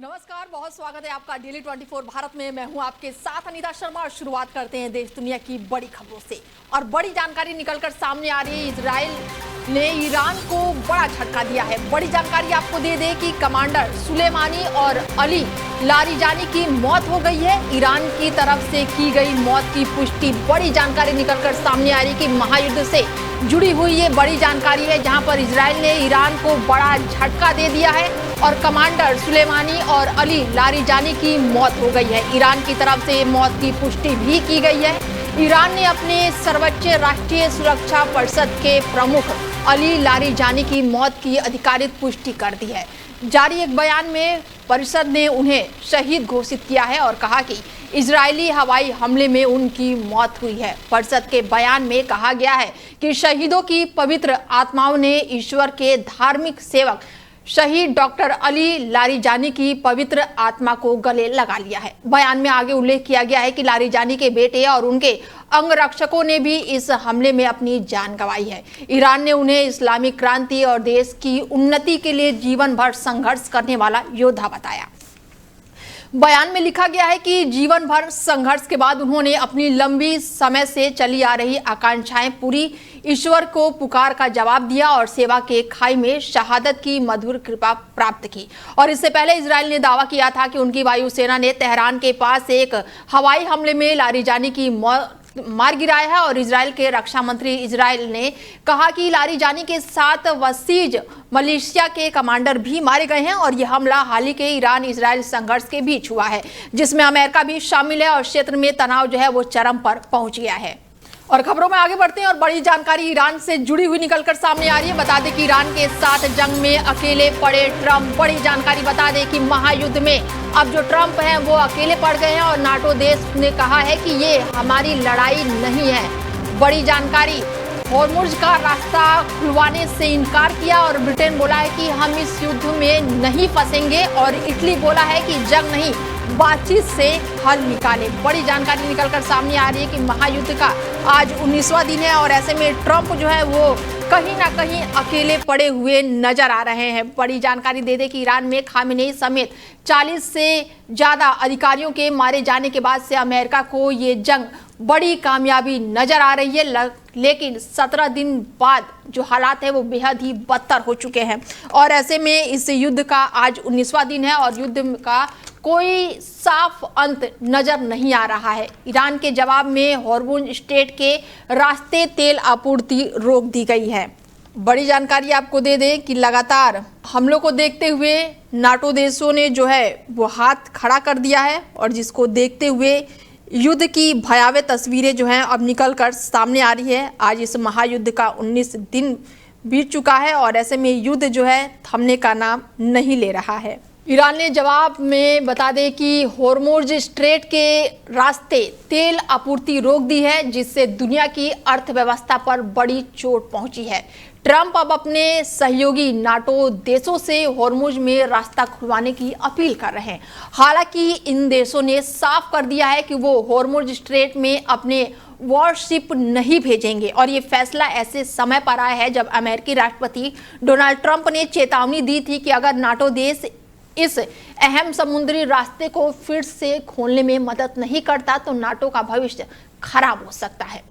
नमस्कार, बहुत स्वागत है आपका डेली 24 भारत में। मैं हूं आपके साथ अनीता शर्मा और शुरुआत करते हैं देश दुनिया की बड़ी खबरों से। और बड़ी जानकारी निकलकर सामने आ रही है, इजराइल ने ईरान को बड़ा झटका दिया है। बड़ी जानकारी आपको दे दें कि कमांडर सुलेमानी और अली लारिजानी की मौत हो गई है। ईरान की तरफ से की गई मौत की पुष्टि बड़ी जानकारी निकलकर सामने आ रही है कि महायुद्ध से जुड़ी हुई ये बड़ी जानकारी है, जहां पर इजराइल ने ईरान को बड़ा झटका दे दिया है और कमांडर सुलेमानी और अली लारिजानी की मौत हो गई है। ईरान की तरफ से मौत की पुष्टि भी की गई है। ईरान ने अपने सर्वोच्च राष्ट्रीय सुरक्षा परिषद के प्रमुख अली लारिजानी की मौत की आधिकारिक पुष्टि कर दी है। जारी एक बयान में परिषद ने उन्हें शहीद घोषित किया है और कहा कि इजरायली हवाई हमले में उनकी मौत हुई है। परिषद के बयान में कहा गया है कि शहीदों की पवित्र आत्माओं ने ईश्वर के धार्मिक सेवक शहीद डॉक्टर अली लारिजानी की पवित्र आत्मा को गले लगा लिया है। बयान में आगे उल्लेख किया गया है कि लारिजानी के बेटे और उनके अंगरक्षकों ने भी इस हमले में अपनी जान गंवाई है। ईरान ने उन्हें इस्लामिक क्रांति और देश की उन्नति के लिए जीवन भर संघर्ष करने वाला योद्धा बताया। बयान में लिखा गया है कि जीवन भर संघर्ष के बाद उन्होंने अपनी लंबी समय से चली आ रही आकांक्षाएं पूरी, ईश्वर को पुकार का जवाब दिया और सेवा के खाई में शहादत की मधुर कृपा प्राप्त की। और इससे पहले इजराइल ने दावा किया था कि उनकी वायुसेना ने तेहरान के पास एक हवाई हमले में लारिजानी की मार गिराया है। और इजराइल के रक्षा मंत्री इजराइल ने कहा कि लारिजानी के साथ वसीज मलेशिया के कमांडर भी मारे गए हैं और यह हमला हाल ही के ईरान इजराइल संघर्ष के बीच हुआ है, जिसमें अमेरिका भी शामिल है और क्षेत्र में तनाव जो है वो चरम पर पहुंच गया है। और खबरों में आगे बढ़ते हैं और बड़ी जानकारी ईरान से जुड़ी हुई निकलकर सामने आ रही है। बता दें कि ईरान के साथ जंग में अकेले पड़े ट्रंप। बड़ी जानकारी बता दें कि महायुद्ध में अब जो ट्रंप हैं वो अकेले पड़ गए हैं और नाटो देश ने कहा है कि ये हमारी लड़ाई नहीं है। बड़ी जानकारी, हॉर्मुज़ का रास्ता खुलवाने से इनकार किया और ब्रिटेन बोला है कि हम इस युद्ध में नहीं फंसेंगे और इटली बोला है कि जंग नहीं बातचीत से हल निकाले। बड़ी जानकारी निकलकर सामने आ रही है कि महायुद्ध का आज 19वां दिन है और ऐसे में ट्रंप जो है वो कहीं ना कहीं अकेले पड़े हुए नजर आ रहे हैं। बड़ी जानकारी दे दे कि ईरान में खामेनेई समेत 40 से ज्यादा अधिकारियों के मारे जाने के बाद से अमेरिका को ये जंग बड़ी कामयाबी नजर आ रही है, लेकिन 17 दिन बाद जो हालात है वो बेहद ही बदतर हो चुके हैं। और ऐसे में इस युद्ध का आज 19वां दिन है और युद्ध का कोई साफ अंत नजर नहीं आ रहा है। ईरान के जवाब में हॉर्मुज़ स्ट्रेट के रास्ते तेल आपूर्ति रोक दी गई है। बड़ी जानकारी आपको दे दें कि लगातार हमलों को देखते हुए नाटो देशों ने जो है वो हाथ खड़ा कर दिया है और जिसको देखते हुए युद्ध की भयावह तस्वीरें जो हैं अब निकल कर सामने आ रही है। आज इस महायुद्ध का 19 दिन बीत चुका है और ऐसे में युद्ध जो है थमने का नाम नहीं ले रहा है। ईरान ने जवाब में बता दें कि हॉर्मुज़ स्ट्रेट के रास्ते तेल आपूर्ति रोक दी है, जिससे दुनिया की अर्थव्यवस्था पर बड़ी चोट पहुंची है। ट्रंप अब अपने सहयोगी नाटो देशों से हॉर्मुज़ में रास्ता खुलवाने की अपील कर रहे हैं। हालांकि इन देशों ने साफ कर दिया है कि वो हॉर्मुज़ स्ट्रेट में अपने वॉरशिप नहीं भेजेंगे और ये फैसला ऐसे समय पर आया है जब अमेरिकी राष्ट्रपति डोनाल्ड ट्रंप ने चेतावनी दी थी कि अगर नाटो देश इस अहम समुद्री रास्ते को फिर से खोलने में मदद नहीं करता तो नाटो का भविष्य खराब हो सकता है।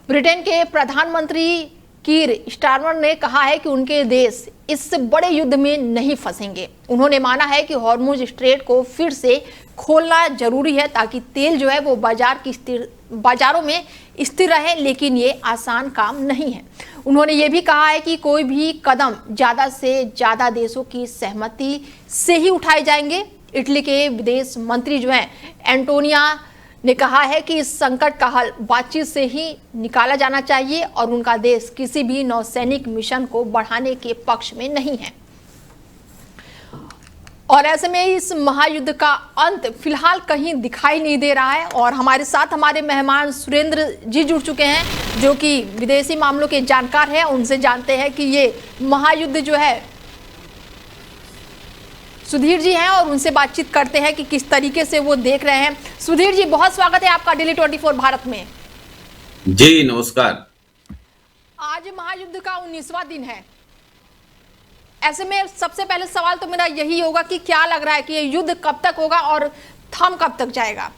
ब्रिटेन के प्रधानमंत्री कीर स्टारमर ने कहा है कि उनके देश इस बड़े युद्ध में नहीं फंसेंगे। उन्होंने माना है कि हॉर्मुज़ स्ट्रेट को फिर से खोलना जरूरी है ताकि तेल जो है वो बाजारों में स्थिर रहे, लेकिन ये आसान काम नहीं है। उन्होंने ये भी कहा है कि कोई भी कदम ज़्यादा से ज़्यादा देशों की सहमति से ही उठाए जाएंगे। इटली के विदेश मंत्री जो हैं एंटोनिया ने कहा है कि इस संकट का हल बातचीत से ही निकाला जाना चाहिए और उनका देश किसी भी नौसैनिक मिशन को बढ़ाने के पक्ष में नहीं है। और ऐसे में इस महायुद्ध का अंत फिलहाल कहीं दिखाई नहीं दे रहा है और हमारे साथ हमारे मेहमान सुरेंद्र जी जुड़ चुके हैं जो कि विदेशी मामलों के जानकार हैं। उनसे जानते हैं कि ये महायुद्ध जो है, सुधीर जी हैं और उनसे बातचीत करते हैं कि किस तरीके से वो देख रहे हैं। सुधीर जी, बहुत स्वागत है आपका डेली 24 भारत में। जी नमस्कार। आज महायुद्ध का 19वां दिन है। ऐसे में सबसे पहले सवाल तो मेरा यही होगा कि क्या लग रहा है कि ये युद्ध कब तक होगा और थम कब तक जाएगा?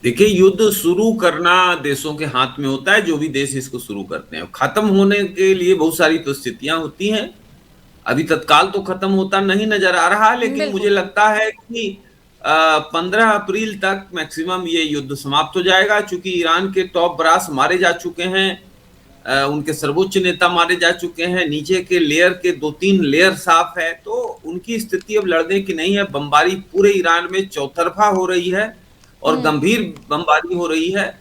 देखिए, युद्ध शुरू करना देशों के हाथ में होता है, जो भी देश इसको शुरू करते हैं। खत्म होने के लिए बहुत सारी परिस्थितियां होती हैं। अभी तत्काल तो खत्म होता नहीं नजर आ रहा, लेकिन मुझे लगता है कि 15 अप्रैल तक मैक्सिमम ये युद्ध समाप्त हो जाएगा, क्योंकि ईरान के टॉप ब्रास मारे जा चुके हैं, उनके सर्वोच्च नेता मारे जा चुके हैं, नीचे के लेयर के 2-3 लेयर साफ है, तो उनकी स्थिति अब लड़ने की नहीं है। बमबारी पूरे ईरान में चौतरफा हो रही है और गंभीर बमबारी हो रही है।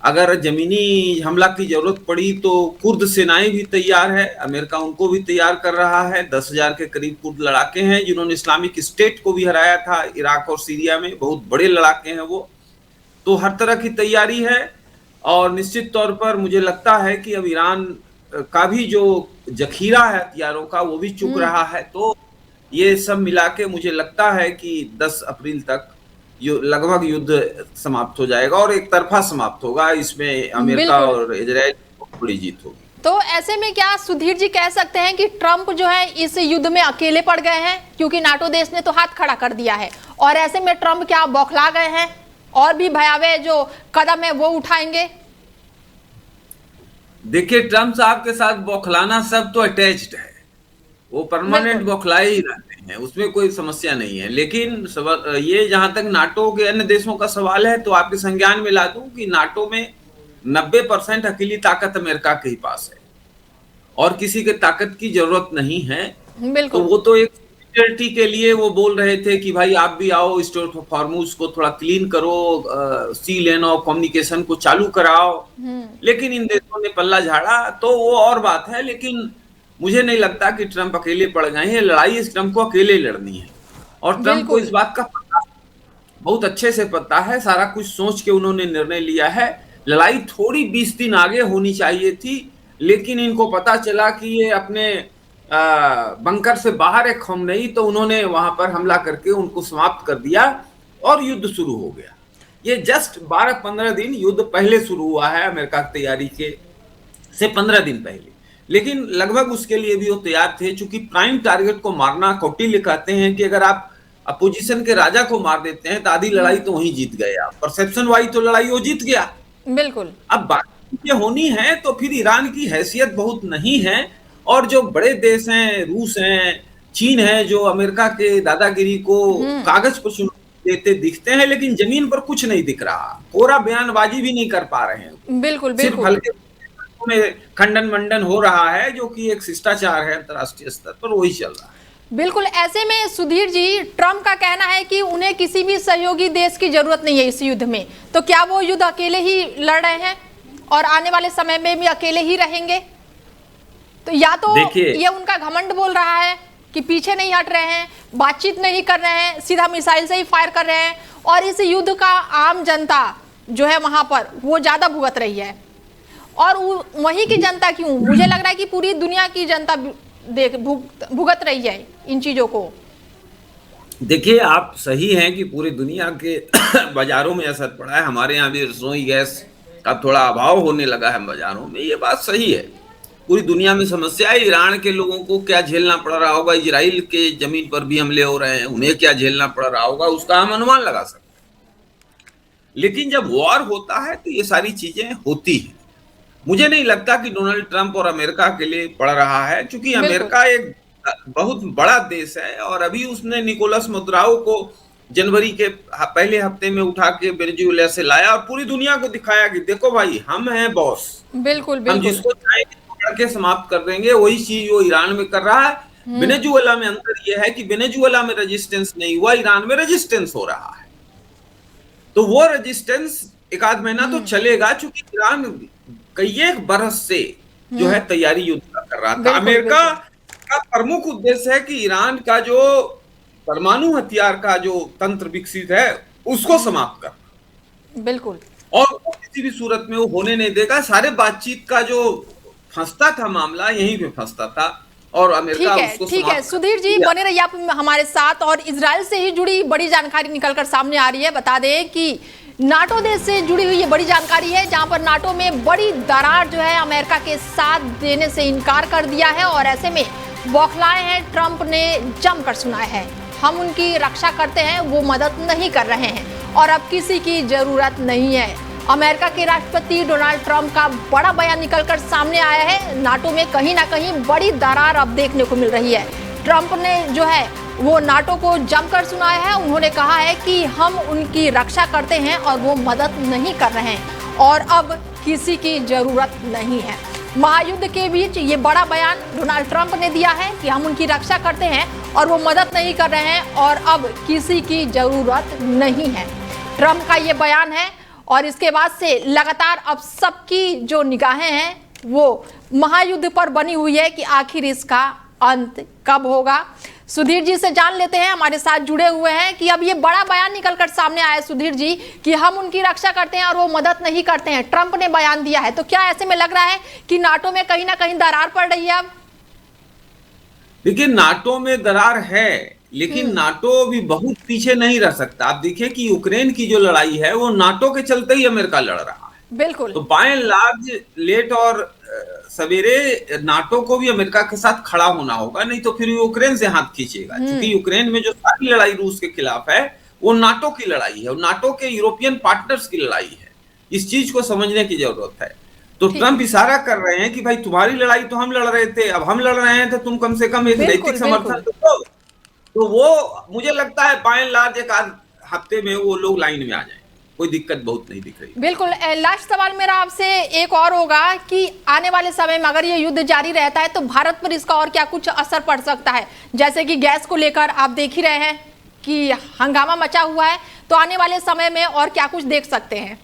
अगर जमीनी हमला की जरूरत पड़ी तो कुर्द सेनाएं भी तैयार है, अमेरिका उनको भी तैयार कर रहा है। 10,000 के करीब कुर्द लड़ाके हैं, जिन्होंने इस्लामिक स्टेट को भी हराया था इराक और सीरिया में, बहुत बड़े लड़ाके हैं वो। तो हर तरह की तैयारी है और निश्चित तौर पर मुझे लगता है कि अब ईरान का भी जो जखीरा है हथियारों का वो भी चुक रहा है। तो ये सब मिला के मुझे लगता है कि 10 अप्रैल तक लगभग युद्ध समाप्त हो जाएगा और एक तरफा समाप्त होगा। इसमें अमेरिका और इजराइल को बड़ी जीत होगी। तो ऐसे में क्या सुधीर जी कह सकते हैं कि ट्रंप जो है इस युद्ध में अकेले पड़ गए हैं, क्योंकि नाटो देश ने तो हाथ खड़ा कर दिया है, और ऐसे में ट्रंप क्या बौखला गए हैं और भी भयावह जो कदम है वो उठाएंगे? देखिए, ट्रंप साहब के साथ बौखलाना सब तो अटैच्ड है, वो परमानेंट बौखलाए ही रहते हैं, उसमें कोई समस्या नहीं है। लेकिन ये जहां तक नाटो के अन्य देशों का सवाल है, तो आपके संज्ञान में ला दूं कि नाटो में 90% अकेली ताकत अमेरिका के ही पास है और किसी के ताकत की जरूरत नहीं है। तो वो तो एक सिक्योरिटी के लिए वो बोल रहे थे कि भाई आप भी आओ, स्ट्रेट ऑफ हॉर्मुज को थोड़ा क्लीन करो, सी लेन ऑफ कम्युनिकेशन को चालू कराओ। लेकिन इन देशों ने पल्ला झाड़ा, तो वो और बात है। लेकिन मुझे नहीं लगता कि ट्रंप अकेले पड़ गए हैं। लड़ाई इस ट्रंप को अकेले लड़नी है और ट्रंप को इस बात का पता, बहुत अच्छे से पता है, सारा कुछ सोच के उन्होंने निर्णय लिया है। लड़ाई थोड़ी 20 दिन आगे होनी चाहिए थी, लेकिन इनको पता चला कि ये अपने बंकर से बाहर है खमेनी, तो उन्होंने वहां पर हमला करके उनको समाप्त कर दिया और युद्ध शुरू हो गया। ये जस्ट 12-15 दिन युद्ध पहले शुरू हुआ है, अमेरिका की तैयारी के से 15 दिन पहले। लेकिन लगभग उसके लिए भी वो तैयार थे, चूंकि प्राइम टारगेट को मारना, कौटिल्य कहते हैं कि अगर आप अपोजिशन के राजा को मार देते हैं तो आधी लड़ाई तो वहीं जीत गए आप। परसेप्शन वाई तो लड़ाई वो जीत गया। बिल्कुल। अब बात ये होनी है तो फिर ईरान की हैसियत बहुत नहीं है, और जो बड़े देश हैं, रूस हैं, चीन है, जो अमेरिका के दादागिरी को कागज पर चुनौती देते दिखते हैं, लेकिन जमीन पर कुछ नहीं दिख रहा। कोरा बयानबाजी भी नहीं कर पा रहे हैं। बिल्कुल सिर्फ हल्के में खंडन मंडन हो रहा है, जो कि एक शिष्टाचार है अंतर्राष्ट्रीय स्तर पर, वही चल रहा है। बिल्कुल। ऐसे में सुधीर जी, ट्रंप का कहना है कि उन्हें किसी भी सहयोगी देश की जरूरत नहीं है इस युद्ध में, तो क्या वो युद्ध अकेले ही लड़ रहे हैं और आने वाले समय में भी अकेले ही रहेंगे? तो या तो ये उनका घमंड बोल रहा है कि पीछे नहीं हट रहे हैं, बातचीत नहीं कर रहे हैं, सीधा मिसाइल से ही फायर कर रहे हैं, और इस युद्ध का आम जनता जो है वहां पर वो ज्यादा भुगत रही है। और वहीं की जनता क्यों, मुझे लग रहा है कि पूरी दुनिया की जनता भुगत रही है इन चीजों को। देखिए, आप सही हैं कि पूरी दुनिया के बाजारों में असर पड़ा है। हमारे यहाँ भी रसोई गैस का थोड़ा अभाव होने लगा है बाजारों में, ये बात सही है। पूरी दुनिया में समस्या है। ईरान के लोगों को क्या झेलना पड़ रहा होगा, इजराइल के जमीन पर भी हमले हो रहे हैं, उन्हें क्या झेलना पड़ रहा होगा, उसका हम अनुमान लगा सकते हैं। लेकिन जब वॉर होता है तो ये सारी चीजें होती हैं। मुझे नहीं लगता कि डोनाल्ड ट्रंप और अमेरिका के लिए पड़ रहा है, क्योंकि अमेरिका एक बहुत बड़ा देश है और अभी उसने निकोलस मदुरो को जनवरी के पहले हफ्ते में उठा के वेनेजुएला से लाया और पूरी दुनिया को दिखाया कि देखो भाई, हम हैं बॉस। बिल्कुल। हम जिसको चाहेंगे के समाप्त कर देंगे। वही चीज वो ईरान में कर रहा है। वेनेजुएला में अंतर यह है कि वेनेजुएला में रेजिस्टेंस नहीं हुआ, ईरान में रेजिस्टेंस हो रहा है। तो वो रेजिस्टेंस एक आध महीना तो चलेगा, क्योंकि ईरान कई एक बरस से जो है तैयारी युद्ध का कर रहा था। अमेरिका का प्रमुख उद्देश्य है कि ईरान का जो परमाणु हथियार का जो तंत्र विकसित है उसको समाप्त कर। बिल्कुल। और वो किसी भी सूरत में वो होने नहीं देगा। सारे बातचीत का जो फंसता था मामला, यहीं पे फंसता था और अमेरिका उसको ठीक है। सुधीर जी बने रहिए आप हमारे साथ। और इजराइल से ही जुड़ी बड़ी जानकारी निकलकर सामने आ रही है। बता दें कि नाटो देश से जुड़ी हुई ये बड़ी जानकारी है, जहां पर नाटो में बड़ी दरार जो है अमेरिका के साथ देने से इनकार कर दिया है, और ऐसे में बौखलाए हैं, ट्रंप ने जमकर सुनाया है, हम उनकी रक्षा करते हैं, वो मदद नहीं कर रहे हैं और अब किसी की जरूरत नहीं है। अमेरिका के राष्ट्रपति डोनाल्ड ट्रंप का बड़ा बयान निकलकर सामने आया है। नाटो में कहीं ना कहीं बड़ी दरार अब देखने को मिल रही है। ट्रंप ने जो है वो नाटो को जमकर सुनाया है। उन्होंने कहा है कि हम उनकी रक्षा करते हैं और वो मदद नहीं कर रहे हैं और अब किसी की जरूरत नहीं है। महायुद्ध के बीच ये बड़ा बयान डोनाल्ड ट्रंप ने दिया है कि हम उनकी रक्षा करते हैं और वो मदद नहीं कर रहे हैं और अब किसी की जरूरत नहीं है। ट्रंप का ये बयान है और इसके बाद से लगातार अब सबकी जो निगाहें हैं वो महायुद्ध पर बनी हुई है कि आखिर इसका अंत कब होगा। सुधीर जी से जान लेते हैं, हमारे साथ जुड़े हुए हैं, कि अब ये बड़ा बयान निकलकर सामने आया है सुधीर जी कि हम उनकी रक्षा करते हैं और वो मदद नहीं करते हैं। ट्रंप ने बयान दिया है, तो क्या ऐसे में लग रहा है कि नाटो में कहीं ना कहीं दरार पड़ रही है अब? देखिए, नाटो में दरार है, लेकिन नाटो भी बहुत पीछे नहीं रह सकता। आप देखिए कि यूक्रेन की जो लड़ाई है वो नाटो के चलते ही अमेरिका लड़ रहा है। बिल्कुल। तो बाय एंड लार्ज लेट और सवेरे नाटो को भी अमेरिका के साथ खड़ा होना होगा, नहीं तो फिर यूक्रेन से हाथ खींचेगा। क्योंकि यूक्रेन में जो सारी लड़ाई रूस के खिलाफ है वो नाटो की लड़ाई है और नाटो के यूरोपियन पार्टनर्स की लड़ाई है। इस चीज को समझने की जरूरत है। तो ट्रंप इशारा कर रहे हैं कि भाई तुम्हारी लड़ाई तो हम लड़ रहे थे, अब हम लड़ रहे हैं तो तुम कम से कम एक नैतिक समर्थन दो। तो वो मुझे लगता है बाय एंड लार्ज एक आध हफ्ते में वो लोग लाइन में आ जाए, कोई दिक्कत बहुत नहीं दिख रही। बिल्कुल। लास्ट सवाल मेरा आपसे एक और होगा कि आने वाले समय में अगर ये युद्ध जारी रहता है तो भारत पर इसका और क्या कुछ असर पड़ सकता है? जैसे कि गैस को लेकर आप देख ही रहे हैं कि हंगामा मचा हुआ है, तो आने वाले समय में और क्या कुछ देख सकते हैं?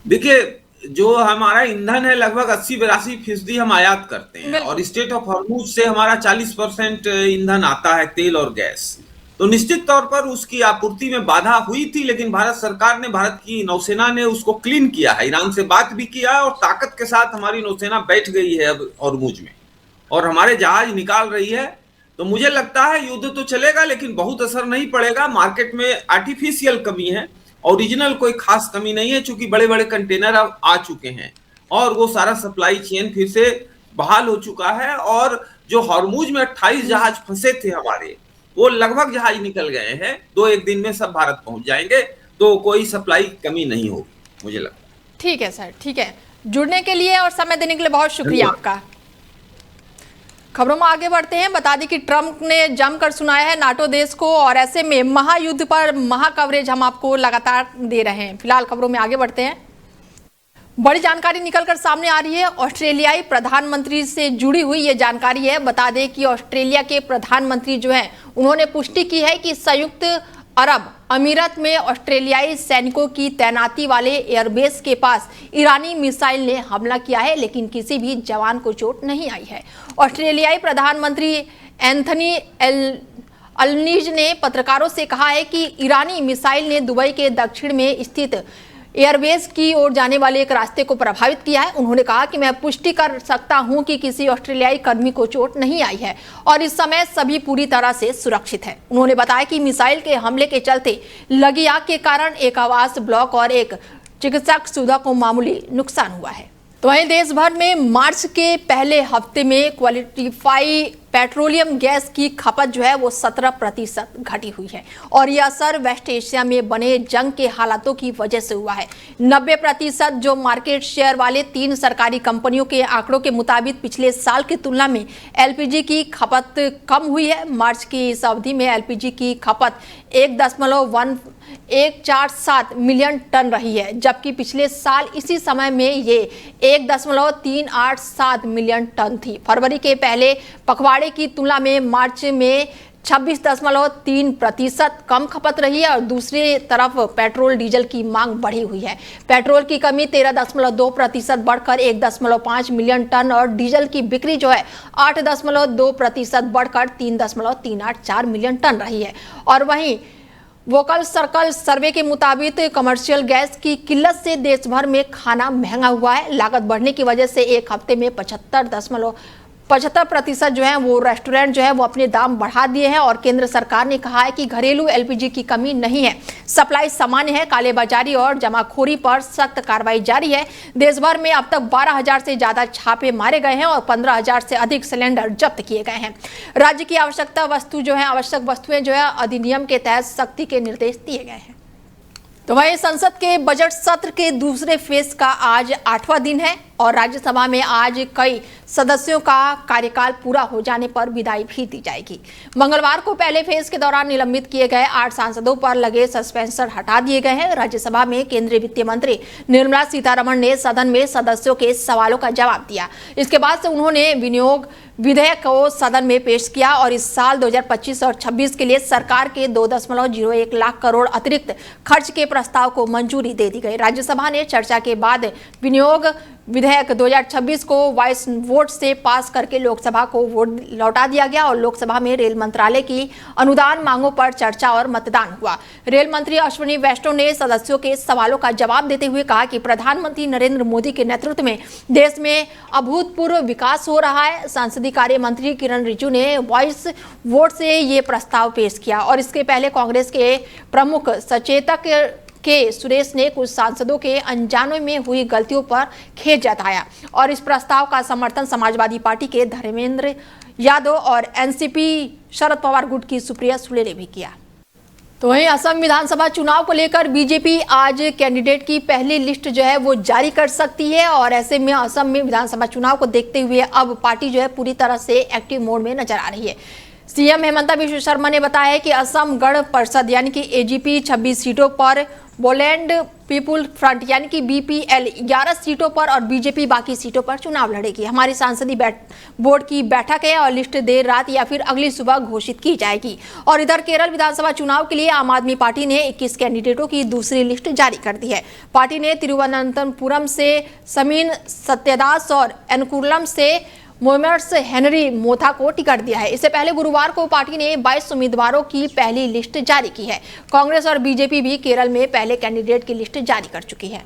देखिए, जो हमारा ईंधन है लगभग 80-82% हम आयात करते हैं और स्टेट ऑफ हॉर्मुज से हमारा 40% ईंधन आता है, तेल और गैस। तो निश्चित तौर पर उसकी आपूर्ति में बाधा हुई थी, लेकिन भारत सरकार ने, भारत की नौसेना ने उसको क्लीन किया है। ईरान से बात भी किया और ताकत के साथ हमारी नौसेना बैठ गई है अब हॉर्मुज में और हमारे जहाज निकाल रही है। तो मुझे लगता है युद्ध तो चलेगा लेकिन बहुत असर नहीं पड़ेगा। मार्केट में आर्टिफिशियल कमी है, ओरिजिनल कोई खास कमी नहीं है, चूंकि बड़े बड़े कंटेनर अब आ चुके हैं और वो सारा सप्लाई चेन फिर से बहाल हो चुका है। और जो हॉर्मुज में 28 जहाज फंसे थे हमारे, वो लगभग जहाज निकल गए हैं। 2-1 दिन में सब भारत पहुंच जाएंगे, तो कोई सप्लाई कमी नहीं होगी मुझे लगता है। ठीक है सर, ठीक है। जुड़ने के लिए और समय देने के लिए बहुत शुक्रिया आपका। खबरों में आगे बढ़ते हैं। बता दें कि ट्रंप ने जमकर सुनाया है नाटो देश को और ऐसे में महायुद्ध पर महा कवरेज हम आपको लगातार दे रहे हैं। फिलहाल खबरों में आगे बढ़ते हैं। बड़ी जानकारी निकलकर सामने आ रही है। ऑस्ट्रेलियाई प्रधानमंत्री से जुड़ी हुई ये जानकारी है। बता दें कि ऑस्ट्रेलिया के प्रधानमंत्री जो हैं उन्होंने पुष्टि की है कि संयुक्त अरब अमीरात में ऑस्ट्रेलियाई सैनिकों की तैनाती वाले एयरबेस के पास ईरानी मिसाइल ने हमला किया है, लेकिन किसी भी जवान को चोट नहीं आई है। ऑस्ट्रेलियाई प्रधानमंत्री एंथनी अल्बनीज ने पत्रकारों से कहा है कि ईरानी मिसाइल ने दुबई के दक्षिण में स्थित एयरबेस की ओर जाने वाले एक रास्ते को प्रभावित किया है। उन्होंने कहा कि मैं पुष्टि कर सकता हूं कि किसी ऑस्ट्रेलियाई कर्मी को चोट नहीं आई है और इस समय सभी पूरी तरह से सुरक्षित है। उन्होंने बताया कि मिसाइल के हमले के चलते लगी आग के कारण एक आवास ब्लॉक और एक चिकित्सक सुविधा को मामूली नुकसान हुआ है। तो वहीं देश भर में मार्च के पहले हफ्ते में क्वालिफाई पेट्रोलियम गैस की खपत जो है वो 17% घटी हुई है और यह असर वेस्ट एशिया में बने जंग के हालातों की वजह से हुआ है। 90% जो मार्केट शेयर वाले 3 सरकारी कंपनियों के आंकड़ों के मुताबिक पिछले साल की तुलना में एलपीजी की खपत कम हुई है। मार्च की इस अवधि में एलपीजी की खपत 1.147 मिलियन टन रही है, जबकि पिछले साल इसी समय में ये 1.387 मिलियन टन थी। फरवरी के पहले पखवाड़े की तुलना में मार्च में 26.3% कम खपत रही है और दूसरी तरफ पेट्रोल डीजल की मांग बढ़ी हुई है। पेट्रोल की कमी 13.2% बढ़कर 1.5 मिलियन टन और डीजल की बिक्री जो है 8.2% बढ़कर 3.384 मिलियन टन रही है। और वहीं वोकल सर्कल सर्वे के मुताबिक कमर्शियल गैस की किल्लत से देश भर में खाना महंगा हुआ है। लागत बढ़ने की वजह से एक हफ्ते में 75% जो है वो रेस्टोरेंट जो है वो अपने दाम बढ़ा दिए हैं और केंद्र सरकार ने कहा है कि घरेलू एलपीजी की कमी नहीं है, सप्लाई सामान्य है, कालेबाजारी और जमाखोरी पर सख्त कार्रवाई जारी है। देश भर में अब तक 12,000 से ज्यादा छापे मारे गए हैं और 15,000 से अधिक सिलेंडर जब्त किए गए हैं। राज्य की आवश्यक वस्तुएं जो है अधिनियम के तहत सख्ती के निर्देश दिए गए हैं। तो वहीं संसद के बजट सत्र के दूसरे फेज का आज 8वां दिन है और राज्यसभा में आज कई सदस्यों का कार्यकाल पूरा हो जाने पर विदाई भी दी जाएगी। मंगलवार को पहले फेज के दौरान निलंबित किए गए 8 सांसदों पर लगे सस्पेंशन हटा दिए गए हैं। राज्यसभा में केंद्रीय वित्त मंत्री निर्मला सीतारमण ने सदन में सदस्यों के सवालों का जवाब दिया। इसके बाद से उन्होंने विनियोग विधेयक को सदन में पेश किया और इस साल 2025 और 26 के लिए सरकार के 2.01 लाख करोड़ अतिरिक्त खर्च के प्रस्ताव को मंजूरी दे दी गई। राज्यसभा ने चर्चा के बाद विनियोग विधेयक 2026 को वॉइस वोट से पास करके लोकसभा को वोट लौटा दिया गया और लोकसभा में रेल मंत्रालय की अनुदान मांगों पर चर्चा और मतदान हुआ। रेल मंत्री अश्विनी वैष्णव ने सदस्यों के सवालों का जवाब देते हुए कहा कि प्रधानमंत्री नरेंद्र मोदी के नेतृत्व में देश में अभूतपूर्व विकास हो रहा है। संसदीय कार्य मंत्री किरण रिजिजू ने वॉइस वोट से ये प्रस्ताव पेश किया और इसके पहले कांग्रेस के प्रमुख सचेतक के सुरेश ने कुछ सांसदों के अनजाने में हुई गलतियों पर खेद जताया और इस प्रस्ताव का समर्थन समाजवादी पार्टी के धर्मेंद्र यादव और एनसीपी शरद पवार गुट की सुप्रिया सुले ने भी किया। तो वहीं असम विधानसभा चुनाव को लेकर बीजेपी आज कैंडिडेट की पहली लिस्ट जो है वो जारी कर सकती है और ऐसे में असम में विधानसभा चुनाव को देखते हुए अब पार्टी जो है पूरी तरह से एक्टिव मोड में नजर आ रही है। सीएम हेमंता बिश्व शर्मा ने बताया है कि असम गण परिषद यानी कि एजीपी 26 सीटों पर, बोलैंड पीपुल फ्रंट यानी कि बीपीएल 11 सीटों पर और बीजेपी बाकी सीटों पर चुनाव लड़ेगी। हमारी सांसदीय बोर्ड की बैठक है और लिस्ट देर रात या फिर अगली सुबह घोषित की जाएगी। और इधर केरल विधानसभा चुनाव के लिए आम आदमी पार्टी ने 21 कैंडिडेटों की दूसरी लिस्ट जारी कर दी है। पार्टी ने तिरुवनंतपुरम से समीन सत्यदास और एनकुरलम से मोमर्स हेनरी मोथा को टिकट दिया है। इससे पहले गुरुवार को पार्टी ने 22 उम्मीदवारों की पहली लिस्ट जारी की है। कांग्रेस और बीजेपी भी केरल में पहले कैंडिडेट की लिस्ट जारी कर चुकी है।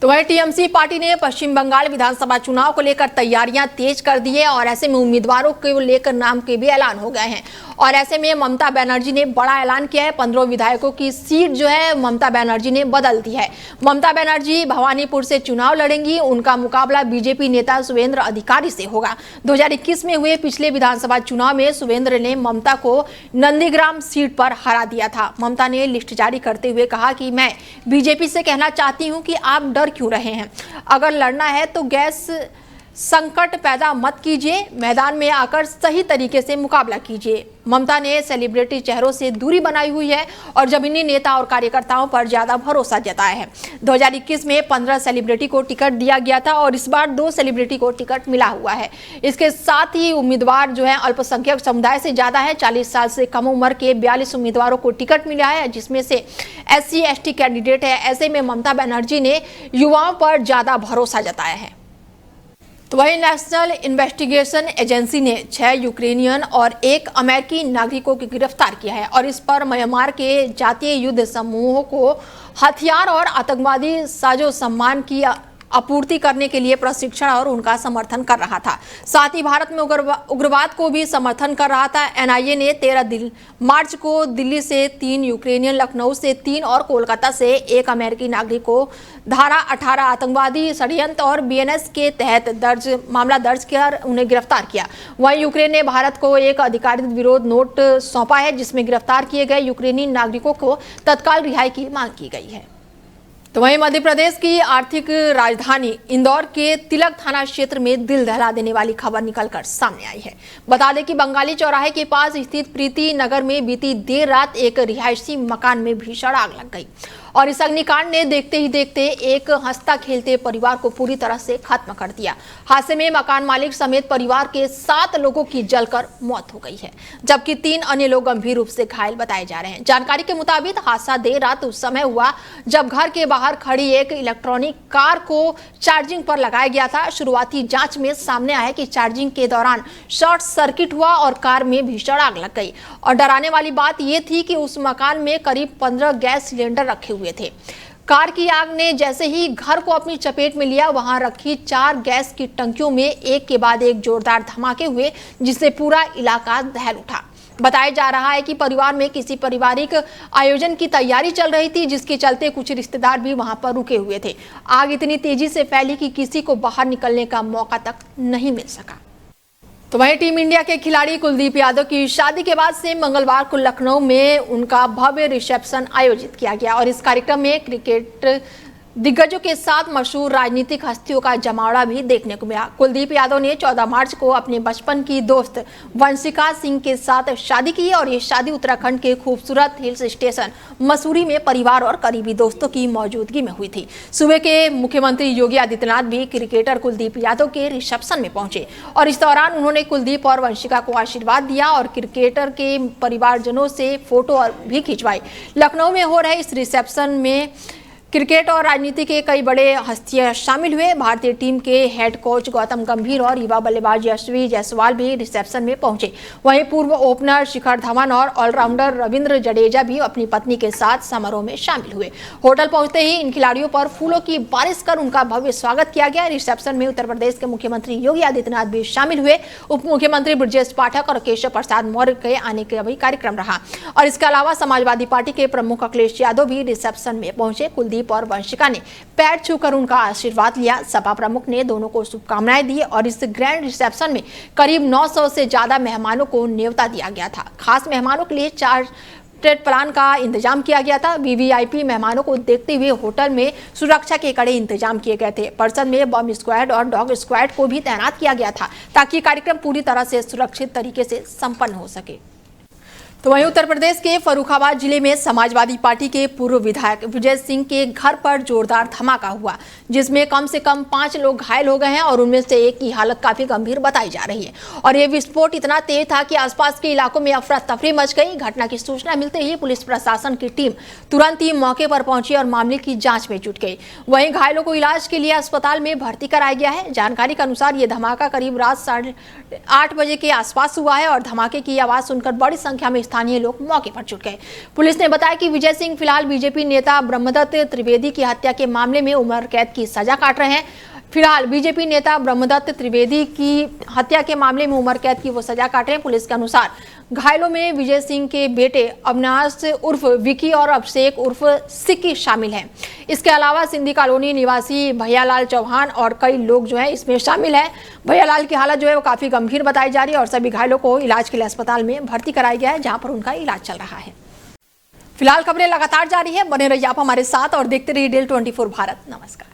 तो वहीं टीएमसी पार्टी ने पश्चिम बंगाल विधानसभा चुनाव को लेकर तैयारियां तेज कर दी है और ऐसे में उम्मीदवारों को लेकर नाम के भी ऐलान हो गए हैं और ऐसे में ममता बनर्जी ने बड़ा ऐलान किया है। 15 विधायकों की सीट जो है ममता बनर्जी ने बदल दी है। ममता बनर्जी भवानीपुर से चुनाव लड़ेंगी। उनका मुकाबला बीजेपी नेता सुवेंद्र अधिकारी से होगा। 2021 में हुए पिछले विधानसभा चुनाव में सुवेंद्र ने ममता को नंदीग्राम सीट पर हरा दिया था। ममता ने लिस्ट जारी करते हुए कहा कि मैं बीजेपी से कहना चाहती हूं कि आप डर क्यों रहे हैं? अगर लड़ना है तो गैस संकट पैदा मत कीजिए, मैदान में आकर सही तरीके से मुकाबला कीजिए। ममता ने सेलिब्रिटी चेहरों से दूरी बनाई हुई है और जमीनी नेता और कार्यकर्ताओं पर ज्यादा भरोसा जताया है। 2021 में 15 सेलिब्रिटी को टिकट दिया गया था और इस बार 2 सेलिब्रिटी को टिकट मिला हुआ है। इसके साथ ही उम्मीदवार जो है अल्पसंख्यक समुदाय से ज्यादा है। 40 साल से कम उम्र के 42 उम्मीदवारों को टिकट मिला है, जिसमें से SC ST कैंडिडेट है। ऐसे में ममता बनर्जी ने युवाओं पर ज्यादा भरोसा जताया है। तो वहीं नेशनल इन्वेस्टिगेशन एजेंसी ने 6 यूक्रेनियन और 1 अमेरिकी नागरिकों को गिरफ्तार किया है और इस पर म्यांमार के जातीय युद्ध समूहों को हथियार और आतंकवादी साजो सामान की आपूर्ति करने के लिए प्रशिक्षण और उनका समर्थन कर रहा था। साथ ही भारत में उग्रवाद को भी समर्थन कर रहा था। एनआईए ने 13 मार्च को दिल्ली से 3 यूक्रेनियन, लखनऊ से 3 और कोलकाता से 1 अमेरिकी नागरिक को धारा 18 आतंकवादी षड्यंत्र और बीएनएस के तहत मामला दर्ज कर उन्हें गिरफ्तार किया। वहीं यूक्रेन ने भारत को एक अधिकारित विरोध नोट सौंपा है, जिसमें गिरफ्तार किए गए यूक्रेनी नागरिकों को तत्काल रिहाई की मांग की गई है। तो वहीं मध्य प्रदेश की आर्थिक राजधानी इंदौर के तिलक थाना क्षेत्र में दिल दहला देने वाली खबर निकलकर सामने आई है। बता दें कि बंगाली चौराहे के पास स्थित प्रीति नगर में बीती देर रात एक रिहायशी मकान में भीषण आग लग गई और इस अग्निकांड ने देखते ही देखते एक हंसता खेलते परिवार को पूरी तरह से खत्म कर दिया। हादसे में मकान मालिक समेत परिवार के 7 लोगों की जलकर मौत हो गई है, जबकि 3 अन्य लोग गंभीर रूप से घायल बताए जा रहे हैं। जानकारी के मुताबिक हादसा देर रात उस समय हुआ जब घर के बाहर खड़ी एक इलेक्ट्रॉनिक कार को चार्जिंग पर लगाया गया था। शुरुआती जांच में सामने आया कि चार्जिंग के दौरान शॉर्ट सर्किट हुआ और कार में भीषण आग लग गई और डराने वाली बात यह थी कि उस मकान में करीब 15 गैस सिलेंडर रखे हुए थे। कार की आग ने जैसे ही घर को अपनी चपेट में लिया, वहां रखी 4 गैस की टंकियों में एक के बाद एक जोरदार धमाके हुए, जिससे पूरा इलाका दहल उठा। बताया जा रहा है कि परिवार में किसी पारिवारिक आयोजन की तैयारी चल रही थी, जिसके चलते कुछ रिश्तेदार भी वहां पर रुके हुए थे। आग इतनी तेजी से फैली कि किसी को बाहर निकलने का मौका तक नहीं मिल सका। तो वहीं टीम इंडिया के खिलाड़ी कुलदीप यादव की शादी के बाद से मंगलवार को लखनऊ में उनका भव्य रिसेप्शन आयोजित किया गया और इस कार्यक्रम में क्रिकेट दिग्गजों के साथ मशहूर राजनीतिक हस्तियों का जमावड़ा भी देखने को मिला। कुलदीप यादव ने 14 मार्च को अपने बचपन की दोस्त वंशिका सिंह के साथ शादी की और ये शादी उत्तराखंड के खूबसूरत हिल्स स्टेशन मसूरी में परिवार और करीबी दोस्तों की मौजूदगी में हुई थी। सुबह के मुख्यमंत्री योगी आदित्यनाथ भी क्रिकेटर कुलदीप यादव के रिसेप्शन में पहुंचे और इस दौरान उन्होंने कुलदीप और वंशिका को आशीर्वाद दिया और क्रिकेटर के परिवारजनों से फोटो भी खिंचवाई। लखनऊ में हो रहे इस रिसेप्शन में क्रिकेट और राजनीति के कई बड़े हस्तियां शामिल हुए। भारतीय टीम के हेड कोच गौतम गंभीर और युवा बल्लेबाज यशस्वी जायसवाल भी रिसेप्शन में पहुंचे। वहीं पूर्व ओपनर शिखर धवन और ऑलराउंडर रविंद्र जडेजा भी अपनी पत्नी के साथ समारोह में शामिल हुए। होटल पहुंचते ही इन खिलाड़ियों पर फूलों की बारिश कर उनका भव्य स्वागत किया गया। रिसेप्शन में उत्तर प्रदेश के मुख्यमंत्री योगी आदित्यनाथ भी शामिल हुए। उप मुख्यमंत्री ब्रजेश पाठक और केशव प्रसाद मौर्य के आने का भी कार्यक्रम रहा और इसके अलावा समाजवादी पार्टी के प्रमुख अखिलेश यादव भी रिसेप्शन में पहुंचे। कुलदीप और वंशिका ने पैर छूकर उनका आशीर्वाद लिया। सपा प्रमुख ने दोनों को शुभकामनाएं दी और इस ग्रैंड रिसेप्शन में करीब 900 से ज्यादा मेहमानों को न्योता दिया गया था। खास मेहमानों के लिए 4 प्लान का इंतजाम किया गया था। वीवीआईपी मेहमानों को देखते हुए होटल में सुरक्षा के कड़े इंतजाम किए गए थे। परिसर में बम स्क्वाड और डॉग स्क्वाड को भी तैनात किया गया था ताकि कार्यक्रम पूरी तरह से सुरक्षित तरीके से संपन्न हो सके। तो वहीं उत्तर प्रदेश के फर्रुखाबाद जिले में समाजवादी पार्टी के पूर्व विधायक विजय सिंह के घर पर जोरदार धमाका हुआ, जिसमें कम से कम 5 लोग घायल हो गए हैं और उनमें से एक की हालत काफी गंभीर बताई जा रही है। और यह विस्फोट इतना तेज था कि आसपास के इलाकों में अफरा तफरी मच गई। घटना की सूचना मिलते ही पुलिस प्रशासन की टीम तुरंत ही मौके पर पहुंची और मामले की जांच में जुट गई। वहीं घायलों को इलाज के लिए अस्पताल में भर्ती कराया गया है। जानकारी के अनुसार यह धमाका करीब रात 8:30 बजे के आसपास हुआ है और धमाके की आवाज सुनकर बड़ी संख्या में स्थानीय लोग मौके पर जुट गए। पुलिस ने बताया कि विजय सिंह फिलहाल बीजेपी नेता ब्रह्मदत्त त्रिवेदी की हत्या के मामले में उम्र कैद की सजा काट रहे हैं। फिलहाल बीजेपी नेता ब्रह्मदत्त त्रिवेदी की हत्या के मामले में उम्र कैद की वो सजा काट रहे हैं। पुलिस के अनुसार घायलों में विजय सिंह के बेटे अविनाश उर्फ विकी और अभिषेक उर्फ सिक्की शामिल हैं। इसके अलावा सिंधी कॉलोनी निवासी भैयालाल चौहान और कई लोग जो है इसमें शामिल हैं। भैयालाल की हालत जो है वो काफी गंभीर बताई जा रही है और सभी घायलों को इलाज के लिए अस्पताल में भर्ती कराया गया है, जहां पर उनका इलाज चल रहा है। फिलहाल खबरें लगातार जारी है, बने रहिए आप हमारे साथ और देखते रहिए DIL 24 भारत। नमस्कार।